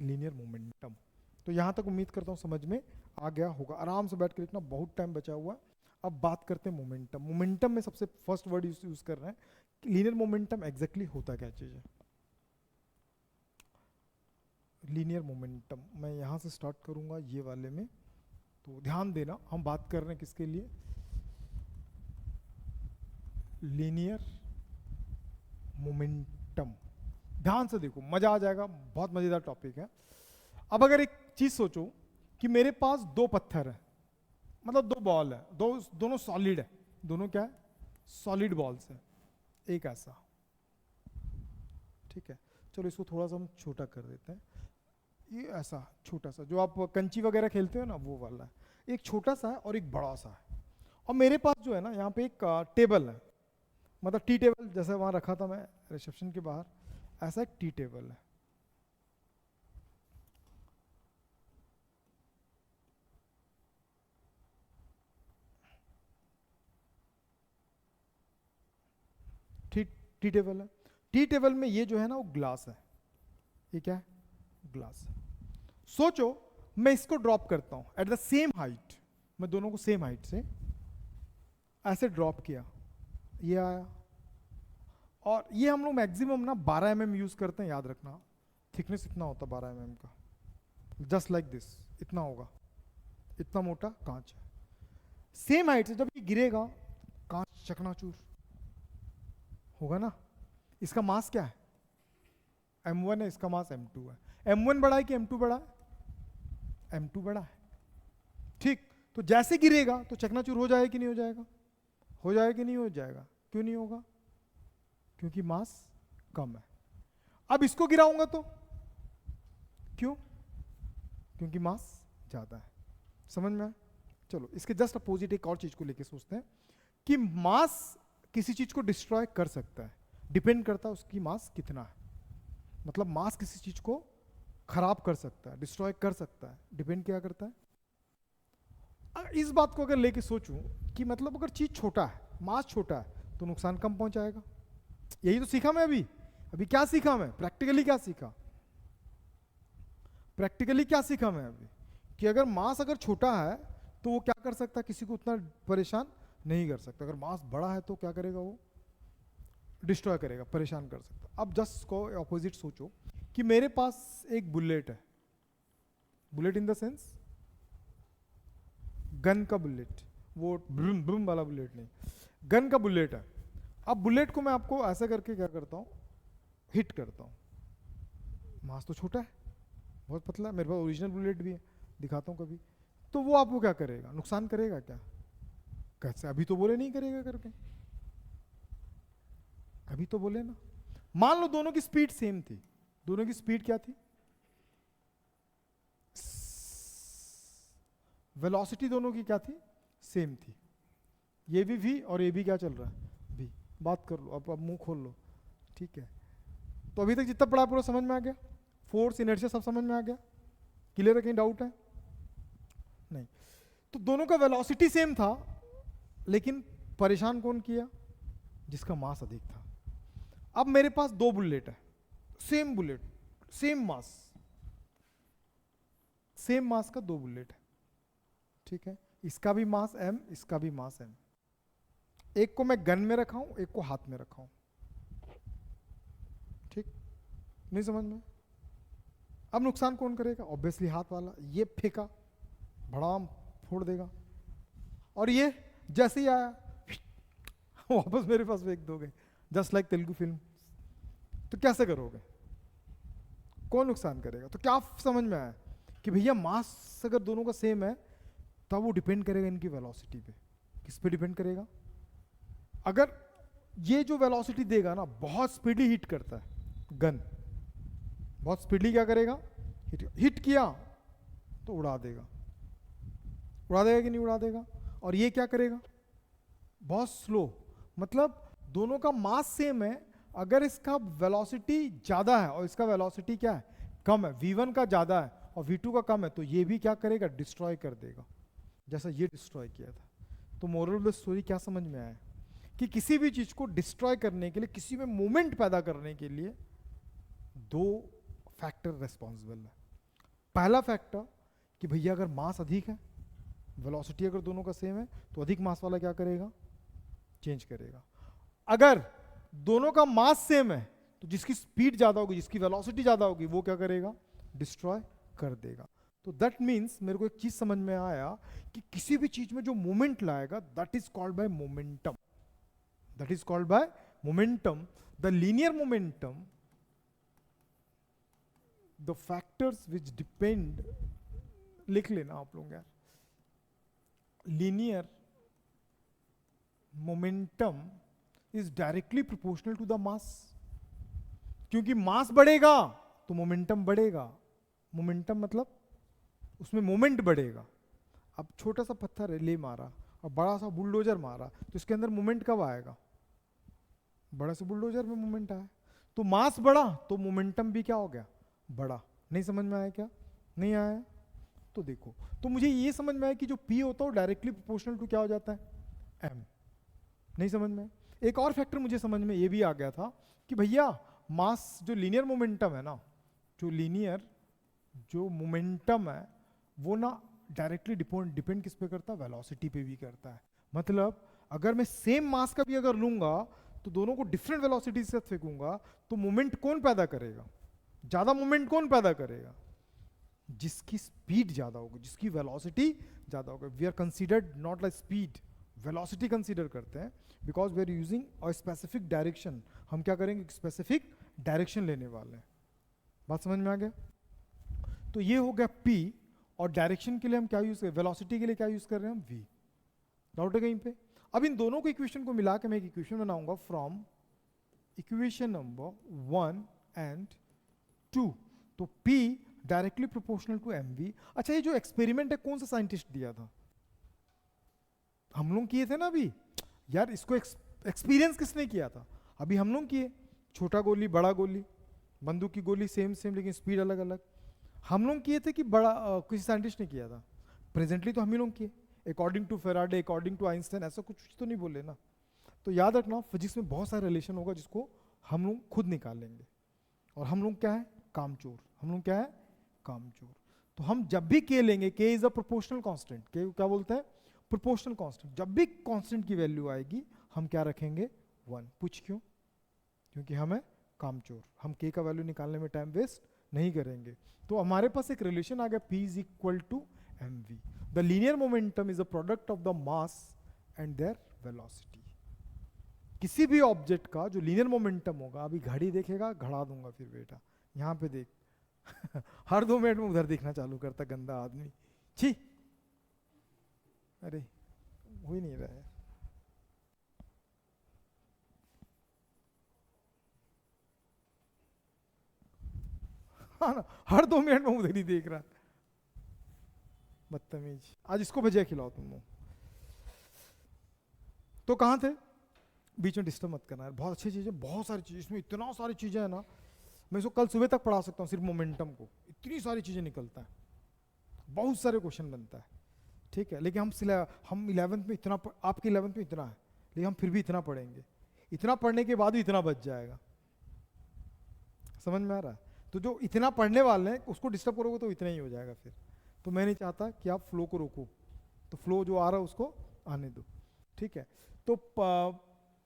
Linear momentum. तो यहाँ तक उम्मीद करता हूँ समझ में आ गया होगा। आराम से बैठ के लिखना, बहुत टाइम बचा हुआ है। अब बात करते हैं मोमेंटम। मोमेंटम में सबसे फर्स्ट वर्ड यूज कर रहे हैं, लीनियर मोमेंटम एग्जैक्टली होता क्या चीज़ है। लीनियर मोमेंटम मैं यहाँ से स्टार्ट करूँगा ये वाले में, तो ध्यान देना हम बात कर रहे हैं किसके लिए, लीनियर मोमेंटम। ध्यान से देखो, मजा आ जाएगा, बहुत मजेदार टॉपिक है। अब अगर एक चीज सोचो कि मेरे पास दो पत्थर है, मतलब दो बॉल है, दोनों सॉलिड है, दोनों क्या है, सॉलिड बॉल्स है, एक ऐसा, ठीक है। चलो इसको थोड़ा सा हम छोटा कर देते हैं, ये ऐसा छोटा सा जो आप कंची वगैरह खेलते हो ना, वो वाला है। एक छोटा सा है और एक बड़ा सा है। और मेरे पास जो है ना यहाँ पे एक टेबल है, मतलब टी टेबल जैसे वहाँ रखा था मैं रिसेप्शन के बाहर, ऐसा एक टी टेबल है। टी टेबल है। टी टेबल में ये जो है ना वो ग्लास है, ये क्या है, ग्लास। सोचो मैं इसको ड्रॉप करता हूं एट द सेम हाइट, मैं दोनों को सेम हाइट से ऐसे ड्रॉप किया, ये आया। और ये हम लोग मैक्सिमम ना 12 mm यूज करते हैं, याद रखना। थिकनेस इतना होता है 12 mm का, जस्ट लाइक दिस, इतना होगा, इतना मोटा कांच है। सेम हाइट से जब ये गिरेगा, कांच चकनाचूर होगा ना। इसका मास क्या है, m1 है, इसका मास m2 है। m1 बड़ा है कि m2 बड़ा है, m2 बड़ा है, ठीक। तो जैसे गिरेगा तो चकनाचूर हो जाएगा कि नहीं हो जाएगा, हो जाएगा कि नहीं हो जाएगा, क्यों नहीं होगा, क्योंकि मास कम है। अब इसको गिराऊंगा तो क्यों, क्योंकि मास ज्यादा है। समझ में आया? चलो इसके जस्ट अपोजिट एक और चीज को लेके सोचते हैं कि मास किसी चीज को डिस्ट्रॉय कर सकता है, डिपेंड करता है उसकी मास कितना है। मतलब मास किसी चीज को खराब कर सकता है, डिस्ट्रॉय कर सकता है, डिपेंड क्या करता है। इस बात को अगर लेके सोचूं कि मतलब अगर चीज छोटा है, मास छोटा है, तो नुकसान कम पहुंचाएगा। यही तो सीखा मैं अभी। अभी क्या सीखा मैं, प्रैक्टिकली क्या सीखा, प्रैक्टिकली क्या सीखा मैं अभी, कि अगर मास अगर छोटा है तो वो क्या कर सकता है, किसी को उतना परेशान नहीं कर सकता। अगर मास बड़ा है तो क्या करेगा, वो डिस्ट्रॉय करेगा, परेशान कर सकता। अब जस्ट को ऑपोजिट सोचो कि मेरे पास एक बुलेट है, bullet in the sense gun का बुलेट, वो ब्रूम ब्रूम वाला बुलेट नहीं, गन का बुलेट है। अब बुलेट को मैं आपको ऐसा करके क्या करता हूँ, हिट करता हूँ। मास तो छोटा है, बहुत पतला है, मेरे पास ओरिजिनल बुलेट भी है, दिखाता हूँ कभी। तो वो आपको क्या करेगा, नुकसान करेगा क्या, कैसे, अभी तो बोले नहीं करेगा करके, अभी तो बोले ना। मान लो दोनों की स्पीड सेम थी, दोनों की स्पीड क्या थी, वेलोसिटी दोनों की क्या थी, सेम थी। ये भी v और ये भी क्या चल रहा है, v। बात कर लो, अब मुंह खोल लो, ठीक है। तो अभी तक जितना पढ़ा पूरा समझ में आ गया, फोर्स इनर्शिया सब समझ में आ गया, क्लियर है, कहीं डाउट है नहीं। तो दोनों का वेलोसिटी सेम था, लेकिन परेशान कौन किया, जिसका मास अधिक था। अब मेरे पास दो बुलेट है, same bullet, same mass, same mass का दो बुलेट है, ठीक है। इसका भी मास m, इसका भी मास m। एक को मैं गन में रखा हूं, एक को हाथ में रखा हूं, ठीक, नहीं समझ में। अब नुकसान कौन करेगा, ऑब्वियसली हाथ वाला। ये फेंका, भड़ाम फोड़ देगा, और ये जैसे ही आया वापस मेरे पास फेंक दोगे, जस्ट लाइक तेलुगु फिल्म। तो कैसे करोगे, कौन नुकसान करेगा। तो क्या समझ में आया कि भैया मास अगर दोनों का सेम है तो वो डिपेंड करेगा इनकी वेलोसिटी पे। किस पे डिपेंड करेगा, अगर ये जो वेलोसिटी देगा ना, बहुत स्पीडली हिट करता है गन, बहुत स्पीडली क्या करेगा, हिट किया तो उड़ा देगा, उड़ा देगा कि नहीं उड़ा देगा। और ये क्या करेगा, बहुत स्लो, मतलब दोनों का मास सेम है, अगर इसका वेलोसिटी ज्यादा है और इसका वेलोसिटी क्या है, कम है, v1 का ज्यादा है और v2 का कम है, तो ये भी क्या करेगा, डिस्ट्रॉय कर देगा, जैसा ये डिस्ट्रॉय किया था। तो मोरल ऑफ द स्टोरी क्या समझ में आया, कि किसी भी चीज को डिस्ट्रॉय करने के लिए, किसी में मूवमेंट पैदा करने के लिए दो फैक्टर रेस्पॉन्सिबल है। पहला फैक्टर कि भैया अगर मास अधिक है, वेलोसिटी अगर दोनों का सेम है, तो अधिक मास वाला क्या करेगा, चेंज करेगा। अगर दोनों का मास सेम है तो जिसकी स्पीड ज्यादा होगी, जिसकी वेलोसिटी ज्यादा होगी, वो क्या करेगा, डिस्ट्रॉय कर देगा। तो दैट मीन्स मेरे को एक चीज समझ में आया कि किसी भी चीज में जो मोमेंट लाएगा, that is called by momentum, that is called by momentum. The linear momentum, the factors which depend, लिख लेना आप लोग यार, linear momentum is directly proportional to the mass. क्योंकि मास बढ़ेगा तो मोमेंटम बढ़ेगा, मोमेंटम मतलब उसमें मोमेंट बढ़ेगा। अब छोटा सा पत्थर है, ले मारा, और बड़ा सा बुलडोजर मारा, तो इसके अंदर मोमेंट कब आएगा, बड़ा सा बुलडोजर में मोमेंट आया। तो मास बढ़ा तो मोमेंटम भी क्या हो गया, बढ़ा। नहीं समझ में आया क्या, नहीं आया? तो देखो, तो मुझे ये समझ में आया कि जो P होता है वो डायरेक्टली प्रोपोर्शनल टू क्या हो जाता है, M। नहीं समझ में? एक और फैक्टर मुझे समझ में ये भी आ गया था कि भैया मास, जो लीनियर मोमेंटम है ना, जो लीनियर जो मोमेंटम है वो ना डायरेक्टली डिपेंड किस पे करता है, वेलोसिटी पे भी करता है। मतलब अगर मैं सेम मास का भी अगर लूंगा तो दोनों को डिफरेंट वेलोसिटी से फेंकूंगा तो मोमेंट कौन पैदा करेगा, ज्यादा मोमेंट कौन पैदा करेगा, जिसकी स्पीड ज्यादा होगी, जिसकी वेलोसिटी ज्यादा होगी। We are considered not like speed, velocity consider करते हैं, because we are using a specific direction. हम क्या करेंगे, स्पेसिफिक डायरेक्शन लेने वाले हैं। बात समझ में आ गया? तो ये हो गया P, और डायरेक्शन के लिए हम क्या यूज कर, वेलोसिटी के लिए क्या यूज कर रहे हैं हम, V। डाउट है कहीं पे? अब इन दोनों को इक्वेशन को मिला के मैं एक इक्वेशन बनाऊंगा फ्रॉम इक्वेशन नंबर 1 एंड 2। तो P directly proportional to mv। अच्छा, ये जो एक्सपेरिमेंट है कौन सा साइंटिस्ट दिया था, हम लोग किए थे ना अभी यार। इसको एक्सपीरियंस किसने किया था, अभी हम लोग किए। छोटा गोली, बड़ा गोली, बंदूक की गोली सेम सेम लेकिन स्पीड अलग अलग, हम लोग किए थे कि बड़ा किसी साइंटिस्ट ने किया था? प्रेजेंटली तो हम ही लोग किए, according to Faraday, according to Einstein, ऐसा कुछ तो नहीं बोले ना। तो याद रखना, फिजिक्स में बहुत सारा रिलेशन होगा जिसको हम लोग खुद निकाल लेंगे। और हम लोग क्या है, कामचोर। हम लोग क्या है, कामचोर। तो हम जब भी के लेंगे, के इज अ प्रोपोर्शनल कांस्टेंट, के क्या बोलते हैं, प्रोपोर्शनल कांस्टेंट। जब भी कांस्टेंट की वैल्यू आएगी हम क्या रखेंगे, 1। पूछ क्यों? क्योंकि हमें कामचोर, हम के का वैल्यू निकालने में टाइम वेस्ट नहीं करेंगे। तो हमारे पास एक रिलेशन आ गया, P is equal to mv। The linear momentum is a product of the mass and their velocity. किसी भी ऑब्जेक्ट का जो लीनियर मोमेंटम होगा, अभी घड़ी देखेगा, घड़ा दूंगा फिर बेटा, यहां पे देख हर 2 मिनट में उधर देखना चालू करता गंदा आदमी, छी। अरे हो ही नहीं रहा है। हाँ ना, हर 2 मिनट में उधर ही देख रहा, बदतमीज। आज इसको भजिया खिलाओ तुम लोग। तो कहां थे, बीच में डिस्टर्ब मत करना है। बहुत अच्छी चीजें, बहुत सारी चीजें इसमें, इतना सारी चीजें है ना, मैं इसको कल सुबह तक पढ़ा सकता हूँ। सिर्फ मोमेंटम को इतनी सारी चीजें निकलता है, बहुत सारे क्वेश्चन बनता है, ठीक है। लेकिन हम 11th में इतना, आपके 11th में इतना है, लेकिन हम फिर भी इतना पढ़ेंगे। इतना पढ़ने के बाद भी इतना बच जाएगा, समझ में आ रहा है? तो जो इतना पढ़ने वाले हैं उसको डिस्टर्ब करोगे तो इतना ही हो जाएगा फिर। तो मैं नहीं चाहता कि आप फ्लो को रोको, तो फ्लो जो आ रहा है उसको आने दो, ठीक है। तो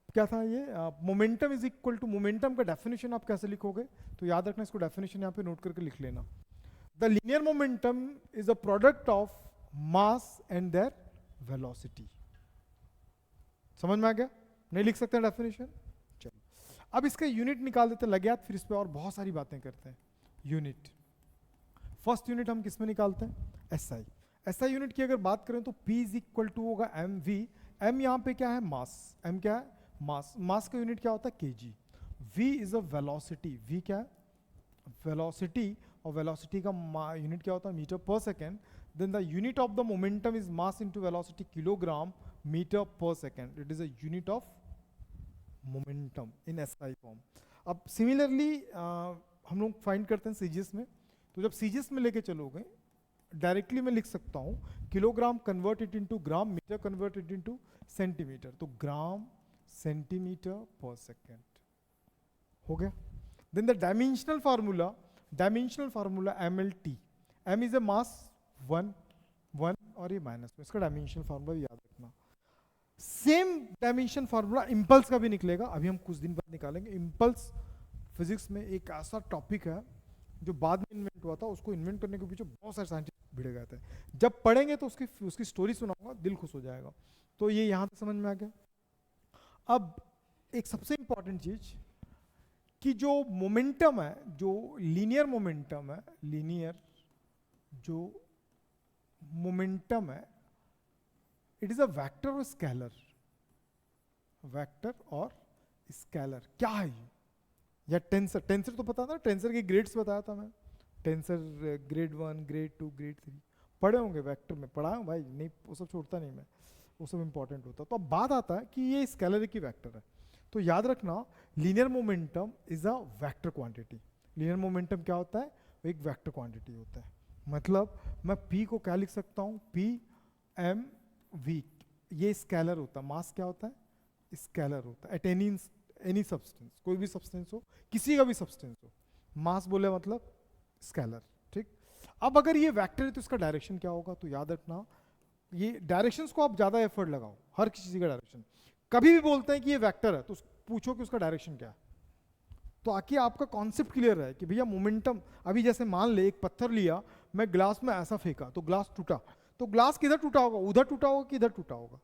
क्या था ये, momentum is equal to, momentum का डेफिनेशन आप कैसे लिखोगे, तो याद रखना, इसको डेफिनेशन यहाँ पे नोट करके लिख लेना। The linear momentum is a product of mass and their velocity. समझ में आ गया? नहीं लिख सकते डेफिनेशन? चलो, अब इसका यूनिट निकाल देते लगे हाथ, फिर इस पे और बहुत सारी बातें करते हैं। यूनिट, फर्स्ट यूनिट हम किस में निकालते हैं, एसआई। एसआई यूनिट की अगर बात करें तो P इज इक्वल टू होगा mv। m यहाँ पे क्या है, मास। m क्या है, मास। मास का यूनिट क्या होता है, kg। v is a velocity, v क्या है, वेलोसिटी। और वेलोसिटी का यूनिट क्या होता है, metre per second. Then the unit of the momentum is mass into velocity, kilogram metre per second. It is a unit of momentum in SI form. अब similarly हम लोग फाइंड करते हैं सीजीएस में। तो जब सीजीएस में लेके चलोगे, डायरेक्टली मैं लिख सकता हूँ kilogram converted into gram, metre converted into centimetre. तो ग्राम सेंटीमीटर पर सेकेंड हो गया। Then the dimensional formula, dimensional formula mlt। m is a mass 1 1 और ये माइनस में, इसका डायमेंशन फार्मूला याद रखना। सेम डायमेंशन फार्मूला इम्पल्स का भी निकलेगा, अभी हम कुछ दिन बाद निकालेंगे। इम्पल्स फिजिक्स में एक ऐसा टॉपिक है जो बाद में इन्वेंट हुआ था, उसको इन्वेंट करने के पीछे बहुत सारे साइंटिस्ट भिड़े गए थे। जब पढ़ेंगे तो उसकी स्टोरी सुनाऊंगा, दिल खुश हो जाएगा। तो ये यहाँ तक समझ में आ गया। अब एक सबसे इंपॉर्टेंट चीज कि जो मोमेंटम है, जो लीनियर मोमेंटम है, लीनियर जो मोमेंटम है, इट इज अ वेक्टर और स्केलर। वेक्टर और स्केलर क्या है ये? या टेंसर, टेंसर तो पता था, टेंसर के ग्रेड्स बताया था मैं, टेंसर ग्रेड 1, ग्रेड 2, ग्रेड 3 पढ़े होंगे, वेक्टर में पढ़ा हूँ भाई, नहीं वो सब छोड़ता नहीं मैं, वो सब इंपॉर्टेंट होता। तो अब बात आता है कि ये स्केलर की वेक्टर है। तो याद रखना linear momentum is a vector quantity. Linear momentum क्या होता है? वो एक वेक्टर क्वांटिटी होता है। मतलब मैं p को क्या लिख सकता हूँ? p m v, ये स्केलर होता है। मास क्या होता है? स्केलर होता है। एट एनी सब्सटेंस, कोई भी सब्सटेंस हो, किसी का भी सब्सटेंस हो, मास बोले मतलब स्केलर। ठीक, अब अगर ये वेक्टर है तो इसका डायरेक्शन क्या होगा? तो याद रखना ये डायरेक्शंस को आप ज्यादा एफर्ट लगाओ, हर किसी चीज का डायरेक्शन। कभी भी बोलते हैं कि ये वेक्टर है तो पूछो कि उसका डायरेक्शन क्या है, तो आके आपका कॉन्सेप्ट क्लियर है कि भैया मोमेंटम। अभी जैसे मान ले एक पत्थर लिया, मैं ग्लास में ऐसा फेंका तो ग्लास टूटा, तो ग्लास किधर टूटा होगा? उधर टूटा होगा कि इधर टूटा होगा?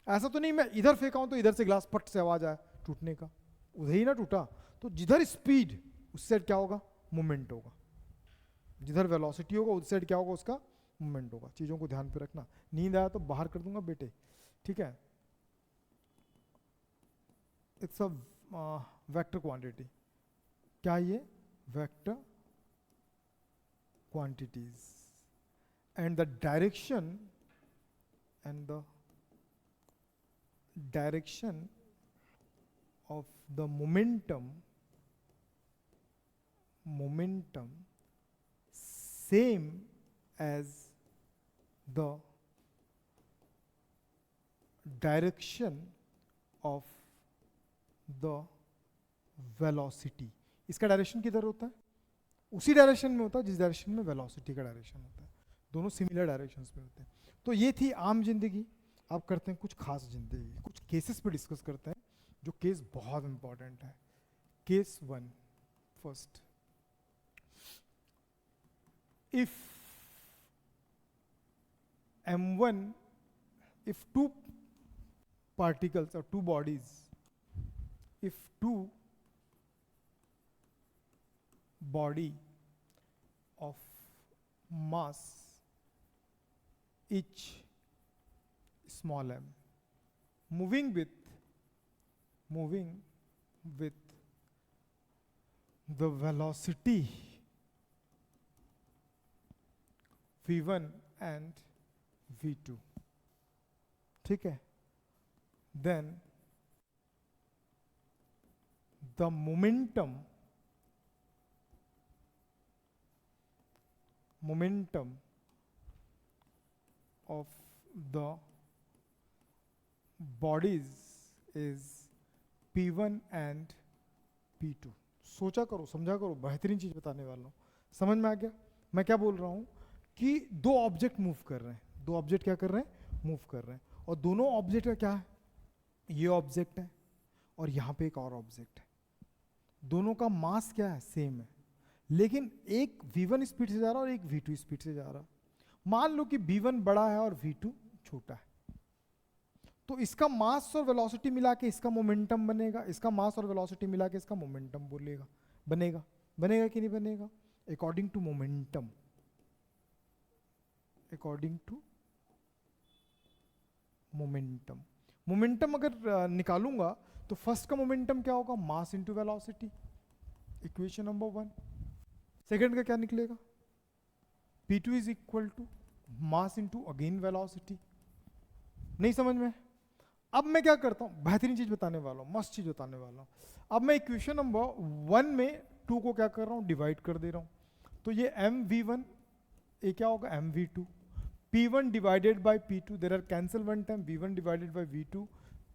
ऐसा तो नहीं मैं इधर फेंका हूं तो इधर से ग्लास पट से आवाज आया टूटने का, उधर ही ना टूटा। तो जिधर स्पीड उस साइड क्या होगा? मोमेंट होगा। जिधर वेलोसिटी होगा उस साइड क्या होगा? उसका मोमेंट होगा। चीजों को ध्यान पे रखना। नींद आया तो बाहर कर दूंगा बेटे, ठीक है? It's a vector quantity. क्या ये? Vector quantities and the direction of the momentum same as the direction of the velocity। इसका डायरेक्शन किधर होता है? उसी डायरेक्शन में होता है जिस डायरेक्शन में वेलोसिटी का डायरेक्शन होता है। दोनों सिमिलर डायरेक्शंस में होते हैं। तो ये थी आम जिंदगी। अब करते हैं कुछ खास जिंदगी, कुछ केसेस पे डिस्कस करते हैं, जो केस बहुत इंपॉर्टेंट है। Case 1 first, if m1, if two particles or two bodies, if two body of mass each small m moving with the velocity v1 and v2, ठीक है, then the momentum of the bodies is p1 and p2। सोचा करो, समझा करो, बेहतरीन चीज बताने वाला हूं। समझ में आ गया मैं क्या बोल रहा हूं? कि दो ऑब्जेक्ट मूव कर रहे हैं, दो ऑब्जेक्ट क्या कर रहे हैं? मूव कर रहे हैं, और दोनों ऑब्जेक्ट का क्या है? ये ऑब्जेक्ट है और यहां पे एक और ऑब्जेक्ट है। दोनों का मास क्या है? सेम है, लेकिन एक v1 स्पीड से जा रहा है और एक v2 स्पीड से जा रहा है। मान लो कि v1 बड़ा है और v2 छोटा है, तो इसका मास और वेलोसिटी मिला के इसका मोमेंटम बनेगा, इसका मास और वेलोसिटी मिला के इसका मोमेंटम बोलेगा, बनेगा कि नहीं बनेगा? According to momentum, according to momentum अगर निकालूंगा तो फर्स्ट का मोमेंटम क्या होगा? Mass into velocity, equation number 1। Second का क्या निकलेगा? P2 is equal to mass into again velocity. नहीं समझ में? अब मैं क्या करता हूं? बेहतरीन चीज बताने वाला हूं, मस्त चीज बताने वाला हूं। अब मैं इक्वेशन नंबर 1 में 2 को क्या कर रहा हूं? डिवाइड कर दे रहा हूं। तो ये mv1, ये क्या होगा? mv2। p1 divided by p2, there are cancel one time, v1 divided by v2,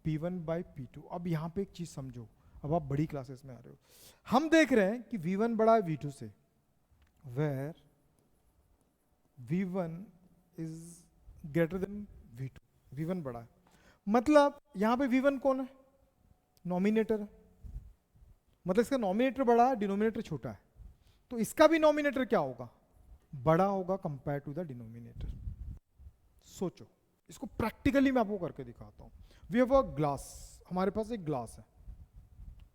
p1 by p2। अब यहां पे एक चीज समझो, अब आप बड़ी क्लासेस में आ रहे हो। हम देख रहे हैं कि v1 बड़ा है v2 से, where V1 is greater than V2, V1 बड़ा है, मतलब यहां पे V1 कौन है? नॉमिनेटर है, मतलब इसका नॉमिनेटर बड़ा है, डिनोमिनेटर छोटा है, तो इसका भी नॉमिनेटर क्या होगा? बड़ा होगा कंपेयर टू द डिनोमिनेटर। सोचो, इसको प्रैक्टिकली मैं आपको करके दिखाता हूं। वी हैव अ ग्लास, हमारे पास एक ग्लास है,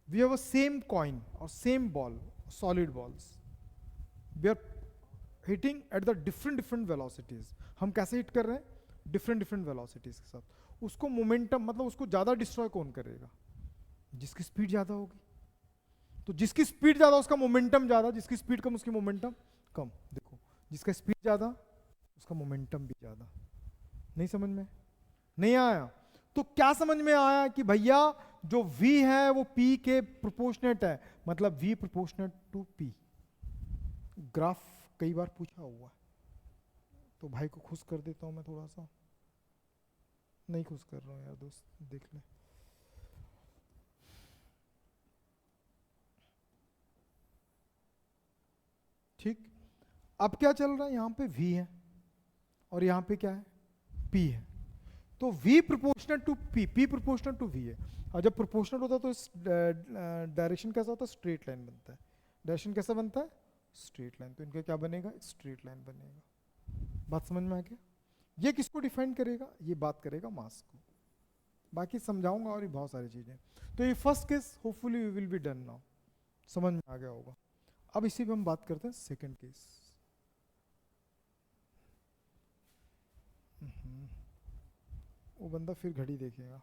we have a same coin और same ball, solid balls, we are hitting at the different different velocities. हम कैसे हिट कर रहे हैं? डिफरेंट डिफरेंट वेलोसिटीज के साथ। उसको मोमेंटम, मतलब उसको ज्यादा डिस्ट्रॉय कौन करेगा? जिसकी स्पीड ज्यादा होगी। तो जिसकी स्पीड ज्यादा उसका मोमेंटम ज्यादा, जिसकी स्पीड कम उसकी मोमेंटम कम। देखो, जिसका स्पीड ज्यादा उसका मोमेंटम भी ज्यादा। नहीं समझ में? नहीं आया? तो क्या समझ में आया कि भैया जो v है वो p के प्रोपोर्शनेट है, मतलब v proportionate to p। Graph कई बार पूछा हुआ है, तो भाई को खुश कर देता हूं मैं थोड़ा सा। नहीं खुश कर रहा हूं यार दोस्त, देख ले। ठीक, अब क्या चल रहा है? यहां पे v है और यहां पे क्या है? p है। तो v proportional to p, p proportional to v है। और जब प्रोपोर्शनल होता है तो इस डायरेक्शन कैसा होता है? स्ट्रेट लाइन बनता है। डायरेक्शन कैसा बनता है? Straight line. तो इनका क्या बनेगा? स्ट्रेट लाइन बनेगा। बात समझ में आ गया? ये किसको डिफाइन करेगा? ये बात करेगा मास को। बाकी समझाऊंगा और भी बहुत सारी चीजें। तो ये first case hopefully we will be done now, समझ में आ गया होगा। अब इसी पे हम बात करते हैं सेकंड केस। वो बंदा फिर घड़ी देखेगा।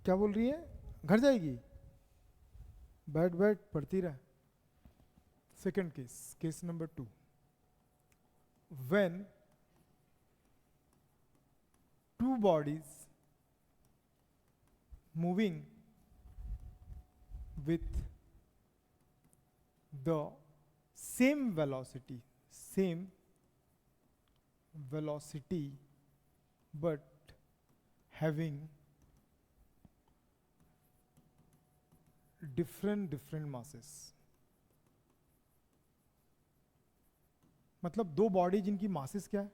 क्या बोल रही है? घर जाएगी? बैठ बैठ पढ़ती रह। Second case, case number 2। when two bodies moving with the same velocity but having different masses, मतलब दो बॉडी जिनकी मासेस क्या है?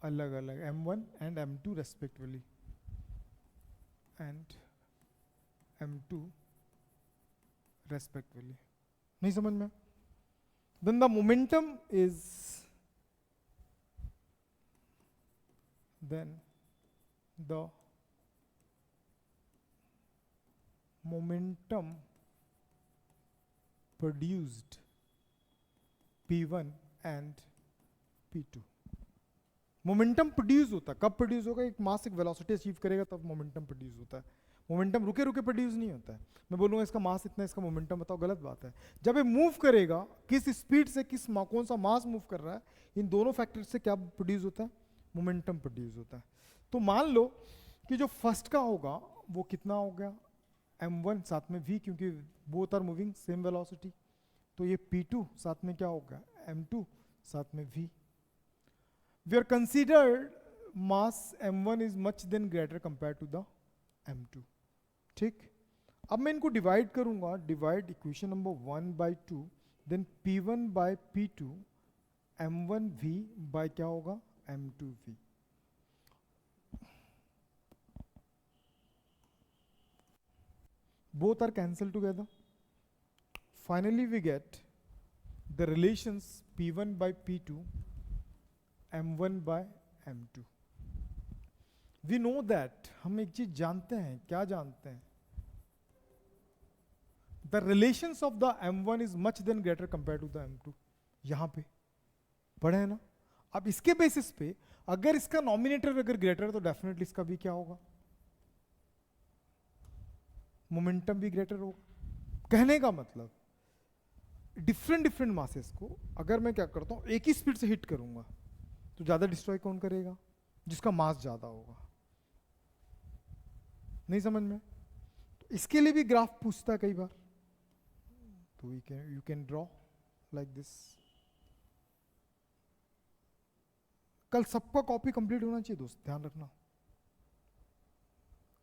अलग अलग, m1 and m2 respectively, and m2 respectively. नहीं समझ में? then the momentum is then the momentum produced p1 and p2। Momentum produce होता है, कब प्रोड्यूस होगा? एक मास एक वेलोसिटी अचीव करेगा तब मोमेंटम प्रोड्यूस होता है। मोमेंटम रुके रुके प्रोड्यूस नहीं होता है। मैं बोलूंगा इसका मास इतना, इसका मोमेंटम बताओ, गलत बात है। जब ये मूव करेगा, किस स्पीड से कौन सा मास मूव कर रहा है, इन दोनों फैक्टर से क्या प्रोड्यूस होता है? मोमेंटम प्रोड्यूस होता है। तो मान लो कि जो फर्स्ट का होगा वो कितना हो गया? m1 साथ में v, क्योंकि both are moving same velocity. तो ये p2 साथ में क्या होगा? m2 साथ में v। we are considered mass m1 is much then greater compared to the m2। ठीक, अब मैं इनको डिवाइड करूंगा, divide equation number 1 by 2, then p1 by p2 m1v by क्या होगा? m2v। both are cancelled together, finally we get the relations p1 by p2 m1 by m2। we know that, हम एक चीज जानते हैं। क्या जानते हैं? the relations of the m1 is much then greater compared to the m2। यहां पे पढ़े है ना? अब इसके बेसिस पे अगर इसका नॉमिनेटर अगर ग्रेटर है तो डेफिनेटली इसका भी क्या होगा? मोमेंटम भी ग्रेटर होगा। कहने का मतलब डिफरेंट मासेस को अगर मैं क्या करता हूं, एक ही स्पीड से हिट करूंगा तो ज्यादा डिस्ट्रॉय कौन करेगा? जिसका मास ज्यादा होगा। नहीं समझ में? तो इसके लिए भी ग्राफ पूछता है कई बार, तो you can draw like this. कल सबका कॉपी कंप्लीट होना चाहिए दोस्त, ध्यान रखना।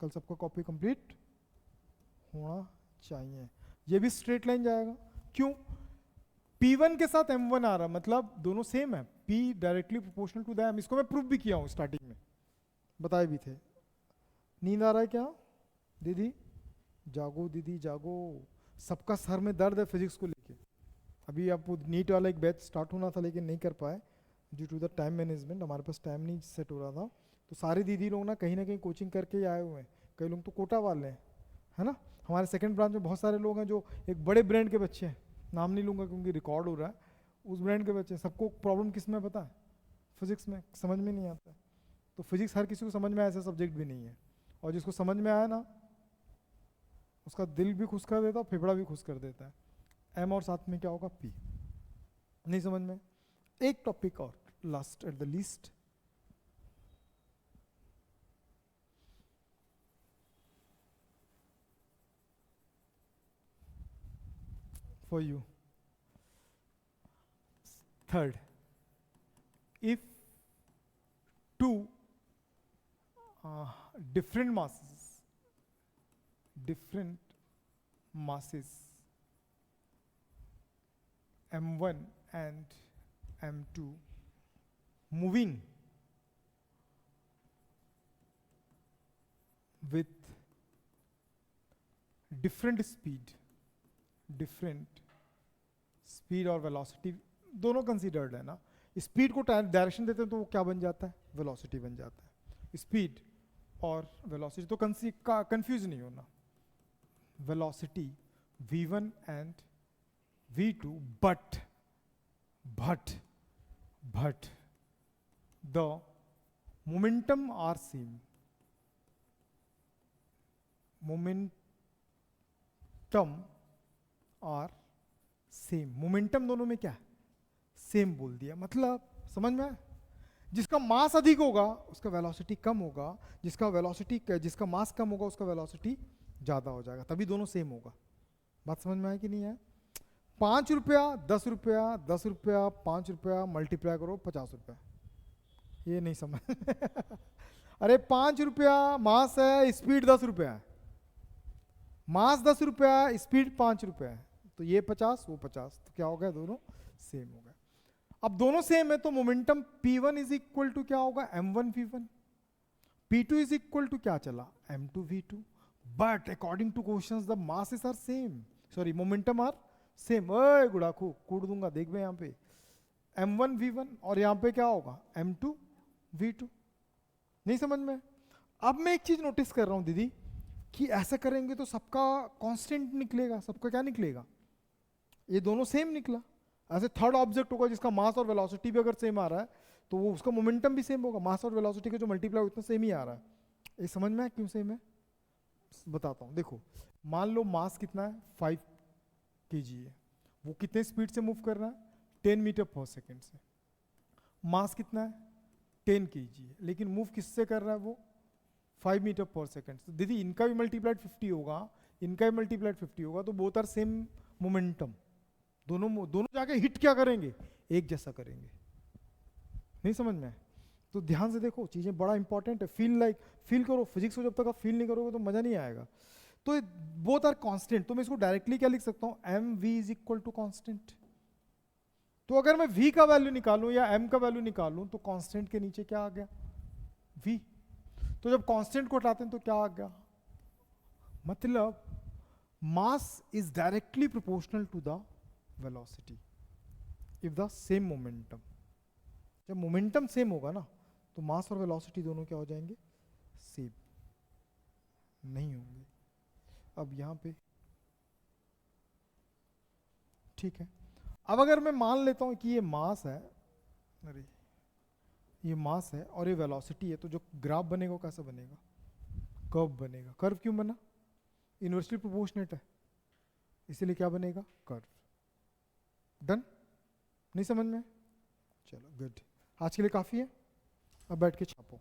कल सबका कॉपी कंप्लीट होना चाहिए। ये भी स्ट्रेट लाइन जाएगा। क्यों? P1 के साथ M1 आ रहा, मतलब दोनों सेम है, P directly proportional to the M। इसको मैं प्रूफ भी किया हूं स्टार्टिंग में, बताए भी थे। नींद आ रहा है क्या दीदी? जागो दीदी जागो, सबका सर में दर्द है फिजिक्स को लेके। अभी आप नीट वाला एक बैच स्टार्ट होना था लेकिन नहीं कर पाए due to the time management, हमारे पास टाइम नहीं सेट हो रहा था। तो सारे दीदी लोग ना कहीं कोचिंग करके ही आए हुए हैं, कई लोग तो कोटा वाले हैं, है ना। हमारे सेकंड ब्रांच में बहुत सारे लोग हैं जो एक बड़े ब्रांड के बच्चे हैं, नाम नहीं लूँगा क्योंकि रिकॉर्ड हो रहा है, उस ब्रांड के बच्चे। सबको प्रॉब्लम किस में पता है? फिजिक्स में, समझ में नहीं आता। तो फिजिक्स हर किसी को समझ में आया ऐसा सब्जेक्ट भी नहीं है, और जिसको समझ में आया ना उसका दिल भी खुश कर देता है, फेफड़ा भी खुश कर देता है। एम और साथ में क्या होगा? पी। नहीं समझ में? एक टॉपिक और last at the least, for you. Third, if two different masses M1 and M2 moving with different speed और वेलोसिटी दोनों कंसीडर्ड है ना। स्पीड को डायरेक्शन देते हैं तो वो क्या बन जाता है? वेलोसिटी बन जाता है। स्पीड और वेलोसिटी तो कंफ्यूज नहीं होना। Velocity v1 and v2 but the momentum are same. Momentum दोनों में क्या है? सेम बोल दिया, मतलब समझ में आया? जिसका मास अधिक होगा उसका वेलोसिटी कम होगा, जिसका मास कम होगा उसका वेलोसिटी ज्यादा हो जाएगा, तभी दोनों सेम होगा। बात समझ में आया कि नहीं है? 5 रुपया 10 रुपया 10 रुपया 5 रुपया मल्टीप्लाई करो 50 रुपया, ये नहीं समझ अरे 5 रुपया मास है, स्पीड 10 रुपया है। मास 10 रुपया, स्पीड 5 रुपया है, तो ये 50 वो 50, तो क्या हो गया? दोनों सेम हो गए। अब दोनों सेम है तो momentum P1 is equal to क्या होगा? M1 V1। P2 is equal to क्या चला? M2 V2। But according to questions the masses are same, sorry momentum are same. ओए गुड़ाखू कूट दूंगा, देख में यहाँ पे M1 V1 और यहाँ पे क्या होगा? M2 V2। नहीं समझ में? अब मैं एक चीज नोटिस कर रहा हूं दीदी कि ऐसा करेंगे तो सबका कांस्टेंट निकलेगा, सबका क्या निकलेगा? ये दोनों सेम निकला। ऐसे थर्ड ऑब्जेक्ट होगा जिसका मास और वेलोसिटी भी अगर सेम आ रहा है तो वो उसका मोमेंटम भी सेम होगा, मास और वेलोसिटी का जो मल्टीप्लाई उतना सेम ही आ रहा है। ये समझ में है क्यों सेम है? बताता हूँ। देखो मान लो मास कितना है? 5 kg है, वो कितने स्पीड से मूव कर रहा है? 10 मीटर पर सेकेंड से। मास कितना है? 10 kg है, लेकिन मूव किससे कर रहा है वो? 5 मीटर पर सेकेंड। तो दीदी इनका भी मल्टीप्लाइड 50 होगा, इनका भी मल्टीप्लाइड 50 होगा, तो बोथ आर सेम मोमेंटम। दोनों जाके हिट क्या करेंगे? एक जैसा करेंगे। नहीं समझ में? तो ध्यान से देखो, चीजें बड़ा इंपॉर्टेंट है। फील करो फिजिक्स को, जब तक आप फील नहीं करोगे तो मजा नहीं आएगा। तो बोथ आर कांस्टेंट, तो मैं इसको डायरेक्टली क्या लिख सकता हूं? mv is equal to constant. तो अगर मैं v का वैल्यू निकालूं या m का वैल्यू निकालूं तो कांस्टेंट के नीचे क्या आ गया? v। तो जब कांस्टेंट को हटाते हैं तो क्या आ गया? मतलब mass is directly proportional to the velocity if the same momentum. जब मोमेंटम सेम होगा ना तो मास और वेलोसिटी दोनों क्या हो जाएंगे? सेम नहीं होंगे। अब यहां पे ठीक है। अब अगर मैं मान लेता हूं कि ये मास है, अरे ये मास है और ये वेलोसिटी है, तो जो ग्राफ बनेगा वो कैसा बनेगा? कर्व बनेगा। कर्व क्यों बना? इनवर्सली प्रोपोर्शनेट है, इसीलिए क्या बनेगा? कर्व। डन? नहीं समझ में? चलो गुड, आज के लिए काफी है, अब बैठ के छापो।